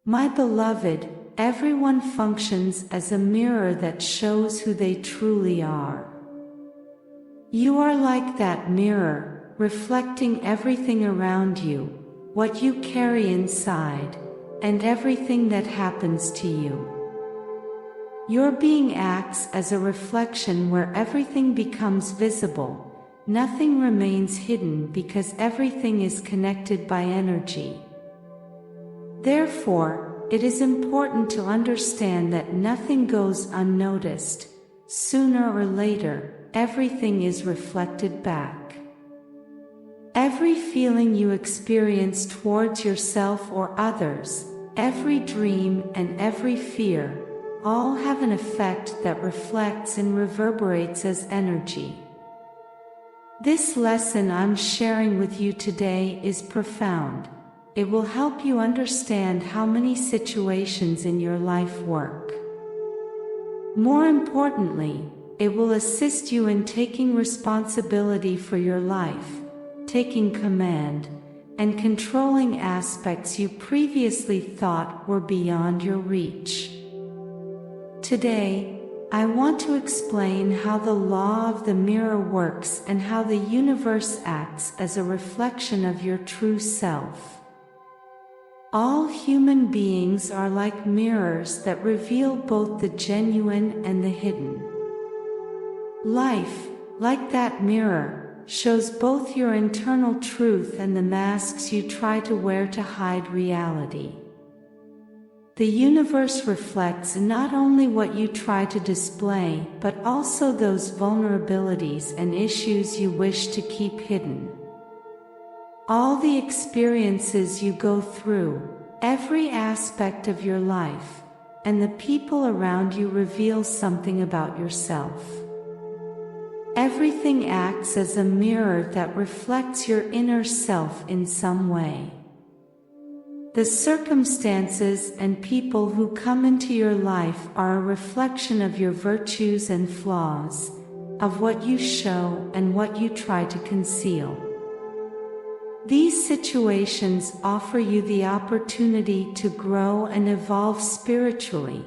My beloved, everyone functions as a mirror that shows who they truly are. You are like that mirror, reflecting everything around you, what you carry inside, and everything that happens to you. Your being acts as a reflection where everything becomes visible. Nothing remains hidden because everything is connected by energy. Therefore, it is important to understand that nothing goes unnoticed. Sooner or later, everything is reflected back. Every feeling you experience towards yourself or others, every dream and every fear, all have an effect that reflects and reverberates as energy. This lesson I'm sharing with you today is profound. It will help you understand how many situations in your life work. More importantly, it will assist you in taking responsibility for your life, taking command, and controlling aspects you previously thought were beyond your reach. Today, I want to explain how the law of the mirror works and how the universe acts as a reflection of your true self. All human beings are like mirrors that reveal both the genuine and the hidden. Life, like that mirror, shows both your internal truth and the masks you try to wear to hide reality. The universe reflects not only what you try to display, but also those vulnerabilities and issues you wish to keep hidden. All the experiences you go through, every aspect of your life, and the people around you reveal something about yourself. Everything acts as a mirror that reflects your inner self in some way. The circumstances and people who come into your life are a reflection of your virtues and flaws, of what you show and what you try to conceal. These situations offer you the opportunity to grow and evolve spiritually,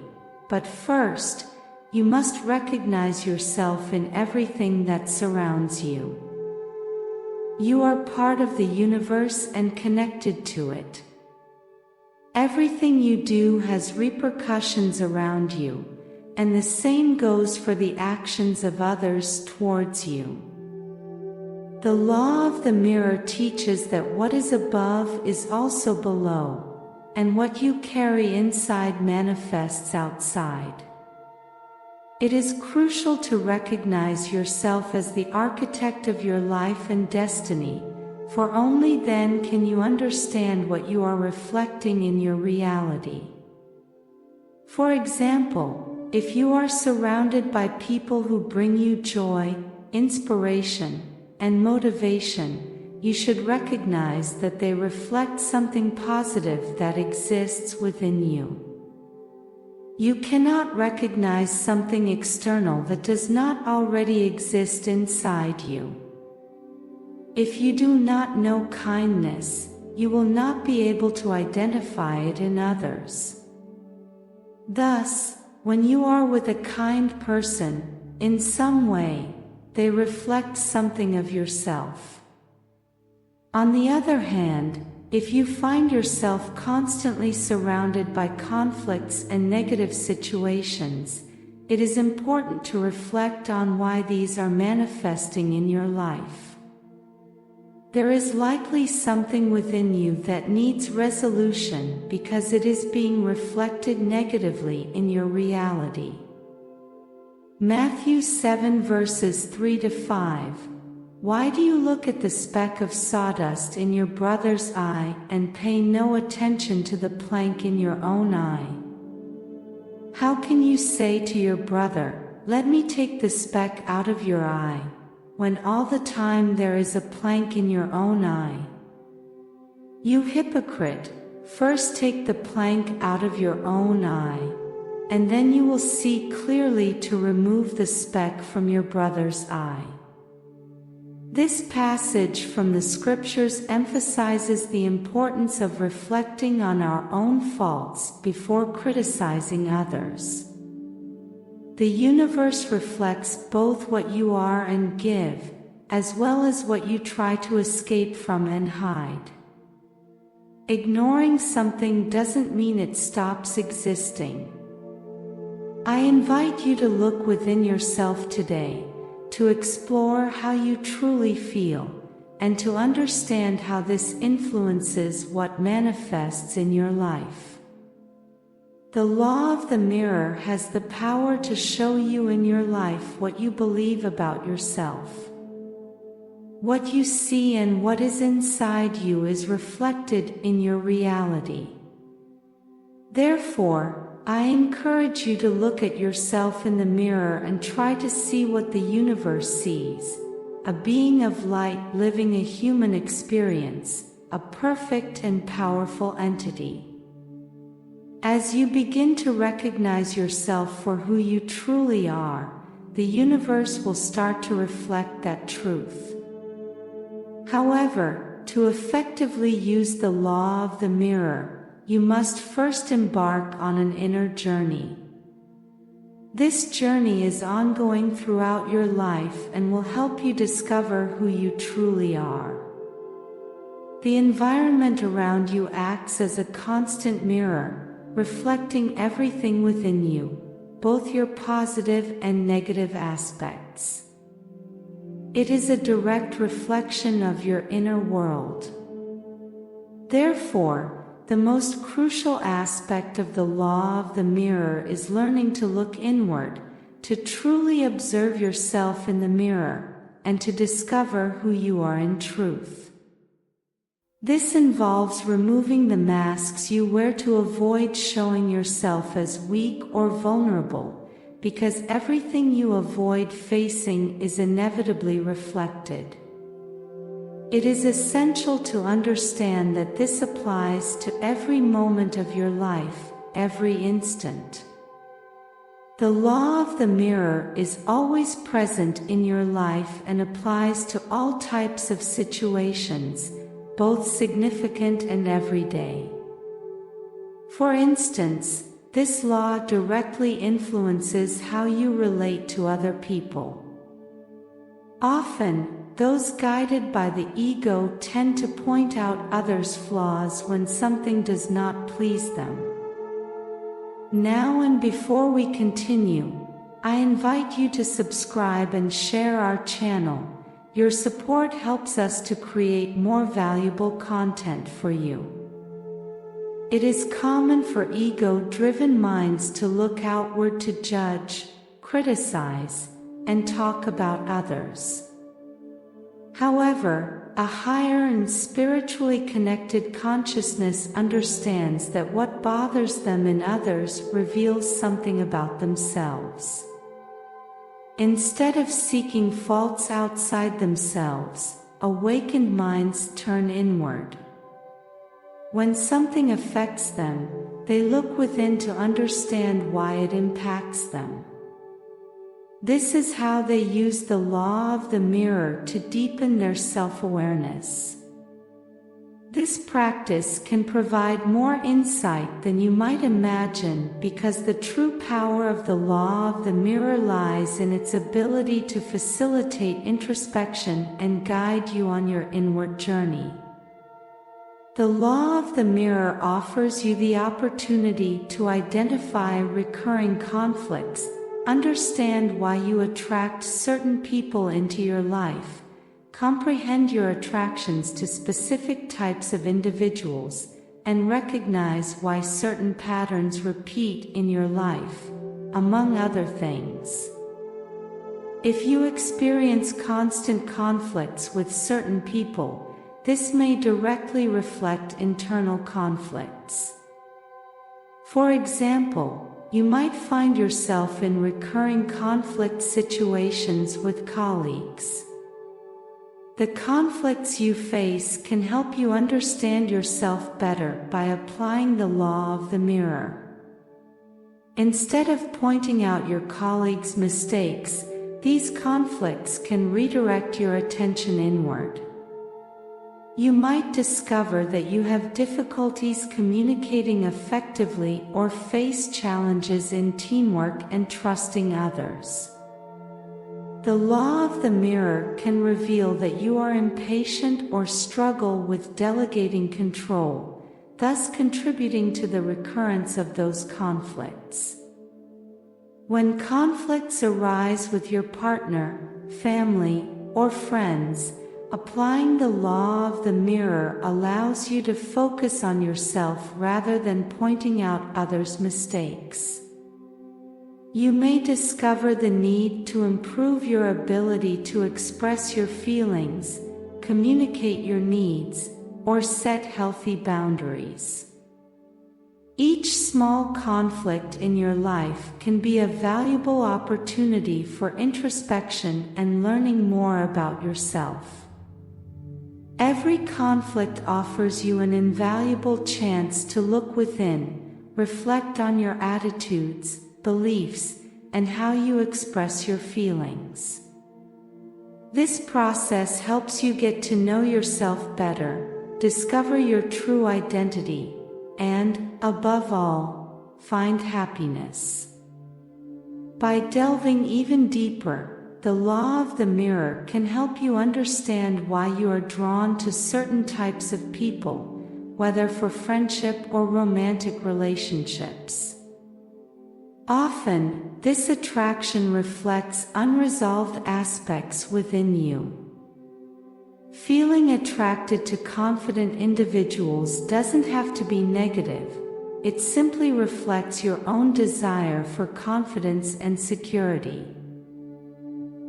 but first, you must recognize yourself in everything that surrounds you. You are part of the universe and connected to it. Everything you do has repercussions around you, and the same goes for the actions of others towards you. The law of the mirror teaches that what is above is also below, and what you carry inside manifests outside. It is crucial to recognize yourself as the architect of your life and destiny, for only then can you understand what you are reflecting in your reality. For example, if you are surrounded by people who bring you joy, inspiration, and motivation, you should recognize that they reflect something positive that exists within you. You cannot recognize something external that does not already exist inside you. If you do not know kindness, you will not be able to identify it in others. Thus, when you are with a kind person, in some way, they reflect something of yourself. On the other hand, if you find yourself constantly surrounded by conflicts and negative situations, it is important to reflect on why these are manifesting in your life. There is likely something within you that needs resolution because it is being reflected negatively in your reality. Matthew 7 verses 3 to 5. Why do you look at the speck of sawdust in your brother's eye and pay no attention to the plank in your own eye? How can you say to your brother, "Let me take the speck out of your eye," when all the time there is a plank in your own eye? You hypocrite, first take the plank out of your own eye, and then you will see clearly to remove the speck from your brother's eye. This passage from the scriptures emphasizes the importance of reflecting on our own faults before criticizing others. The universe reflects both what you are and give, as well as what you try to escape from and hide. Ignoring something doesn't mean it stops existing. I invite you to look within yourself today, to explore how you truly feel, and to understand how this influences what manifests in your life. The law of the mirror has the power to show you in your life what you believe about yourself. What you see and what is inside you is reflected in your reality. Therefore, I encourage you to look at yourself in the mirror and try to see what the universe sees: a being of light living a human experience, a perfect and powerful entity. As you begin to recognize yourself for who you truly are, the universe will start to reflect that truth. However, to effectively use the law of the mirror, you must first embark on an inner journey. This journey is ongoing throughout your life and will help you discover who you truly are. The environment around you acts as a constant mirror, reflecting everything within you, both your positive and negative aspects. It is a direct reflection of your inner world. Therefore, the most crucial aspect of the law of the mirror is learning to look inward, to truly observe yourself in the mirror, and to discover who you are in truth. This involves removing the masks you wear to avoid showing yourself as weak or vulnerable, because everything you avoid facing is inevitably reflected. It is essential to understand that this applies to every moment of your life, every instant. The law of the mirror is always present in your life and applies to all types of situations, both significant and everyday. For instance, this law directly influences how you relate to other people. Often, those guided by the ego tend to point out others' flaws when something does not please them. Now and before we continue, I invite you to subscribe and share our channel. Your support helps us to create more valuable content for you. It is common for ego-driven minds to look outward to judge, criticize, and talk about others. However, a higher and spiritually connected consciousness understands that what bothers them in others reveals something about themselves. Instead of seeking faults outside themselves, awakened minds turn inward. When something affects them, they look within to understand why it impacts them. This is how they use the law of the mirror to deepen their self-awareness. This practice can provide more insight than you might imagine, because the true power of the law of the mirror lies in its ability to facilitate introspection and guide you on your inward journey. The law of the mirror offers you the opportunity to identify recurring conflicts, understand why you attract certain people into your life, comprehend your attractions to specific types of individuals, and recognize why certain patterns repeat in your life, among other things. If you experience constant conflicts with certain people, this may directly reflect internal conflicts. For example, you might find yourself in recurring conflict situations with colleagues. The conflicts you face can help you understand yourself better by applying the law of the mirror. Instead of pointing out your colleagues' mistakes, these conflicts can redirect your attention inward. You might discover that you have difficulties communicating effectively or face challenges in teamwork and trusting others. The law of the mirror can reveal that you are impatient or struggle with delegating control, thus contributing to the recurrence of those conflicts. When conflicts arise with your partner, family, or friends, applying the law of the mirror allows you to focus on yourself rather than pointing out others' mistakes. You may discover the need to improve your ability to express your feelings, communicate your needs, or set healthy boundaries. Each small conflict in your life can be a valuable opportunity for introspection and learning more about yourself. Every conflict offers you an invaluable chance to look within, reflect on your attitudes, beliefs, and how you express your feelings. This process helps you get to know yourself better, discover your true identity, and, above all, find happiness. By delving even deeper, the law of the mirror can help you understand why you are drawn to certain types of people, whether for friendship or romantic relationships. Often, this attraction reflects unresolved aspects within you. Feeling attracted to confident individuals doesn't have to be negative. It simply reflects your own desire for confidence and security.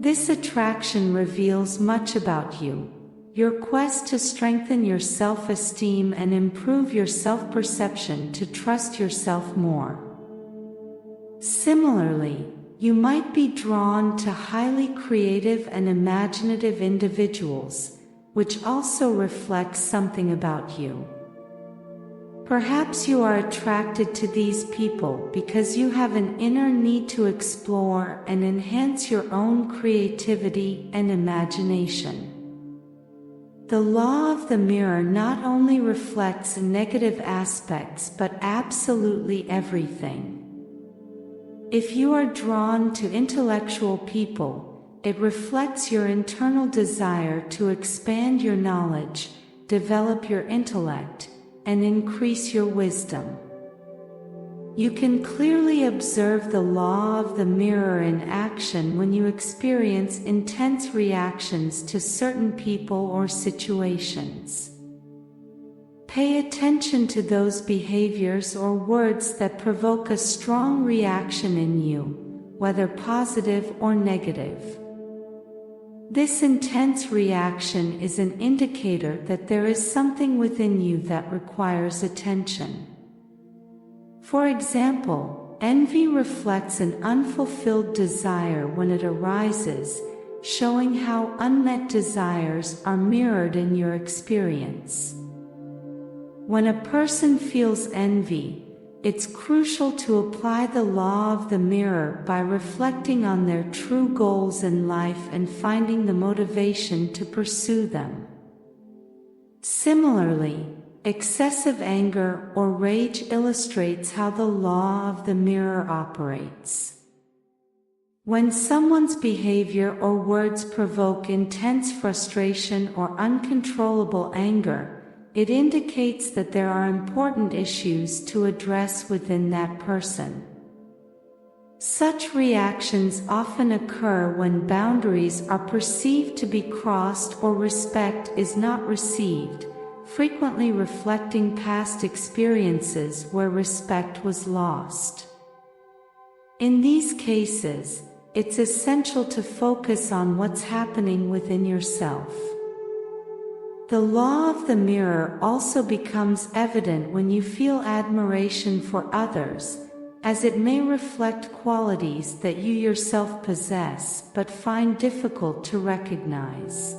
This attraction reveals much about you, your quest to strengthen your self-esteem and improve your self-perception to trust yourself more. Similarly, you might be drawn to highly creative and imaginative individuals, which also reflects something about you. Perhaps you are attracted to these people because you have an inner need to explore and enhance your own creativity and imagination. The law of the mirror not only reflects negative aspects but absolutely everything. If you are drawn to intellectual people, it reflects your internal desire to expand your knowledge, develop your intellect, and increase your wisdom. You can clearly observe the law of the mirror in action when you experience intense reactions to certain people or situations. Pay attention to those behaviors or words that provoke a strong reaction in you, whether positive or negative. This intense reaction is an indicator that there is something within you that requires attention. For example, envy reflects an unfulfilled desire when it arises, showing how unmet desires are mirrored in your experience. When a person feels envy, it's crucial to apply the law of the mirror by reflecting on their true goals in life and finding the motivation to pursue them. Similarly, excessive anger or rage illustrates how the law of the mirror operates. When someone's behavior or words provoke intense frustration or uncontrollable anger, it indicates that there are important issues to address within that person. Such reactions often occur when boundaries are perceived to be crossed or respect is not received, frequently reflecting past experiences where respect was lost. In these cases, it's essential to focus on what's happening within yourself. The law of the mirror also becomes evident when you feel admiration for others, as it may reflect qualities that you yourself possess but find difficult to recognize.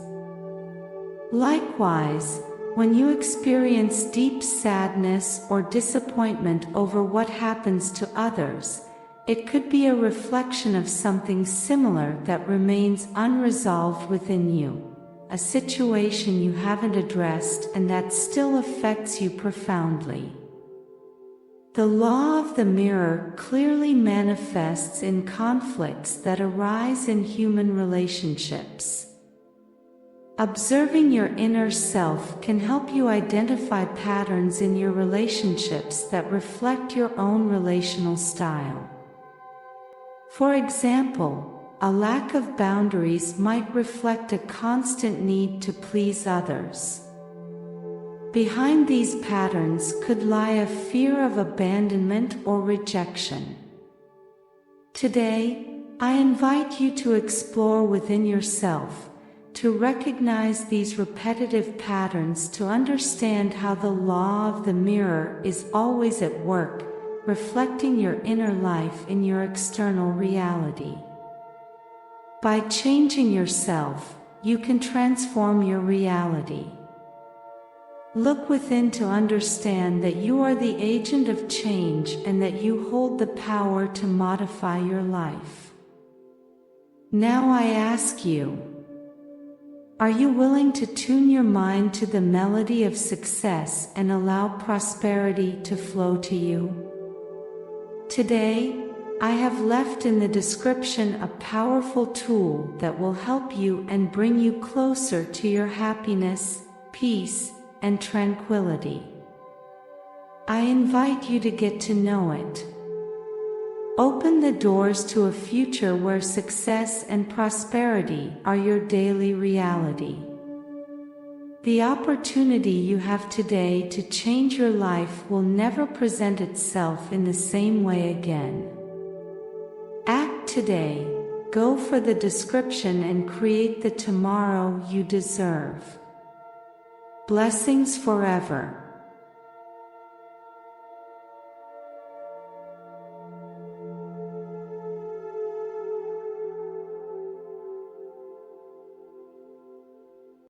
Likewise, when you experience deep sadness or disappointment over what happens to others, It could be a reflection of something similar that remains unresolved within you, a situation you haven't addressed and that still affects you profoundly. The law of the mirror clearly manifests in conflicts that arise in human relationships. Observing your inner self can help you identify patterns in your relationships that reflect your own relational style. For example, a lack of boundaries might reflect a constant need to please others. Behind these patterns could lie a fear of abandonment or rejection. Today, I invite you to explore within yourself, to recognize these repetitive patterns, to understand how the law of the mirror is always at work, reflecting your inner life in your external reality. By changing yourself, you can transform your reality. Look within to understand that you are the agent of change and that you hold the power to modify your life. Now I ask you, are you willing to tune your mind to the melody of success and allow prosperity to flow to you? Today, I have left in the description a powerful tool that will help you and bring you closer to your happiness, peace, and tranquility. I invite you to get to know it. Open the doors to a future where success and prosperity are your daily reality. The opportunity you have today to change your life will never present itself in the same way again. Act today, go for the description and create the tomorrow you deserve. Blessings forever.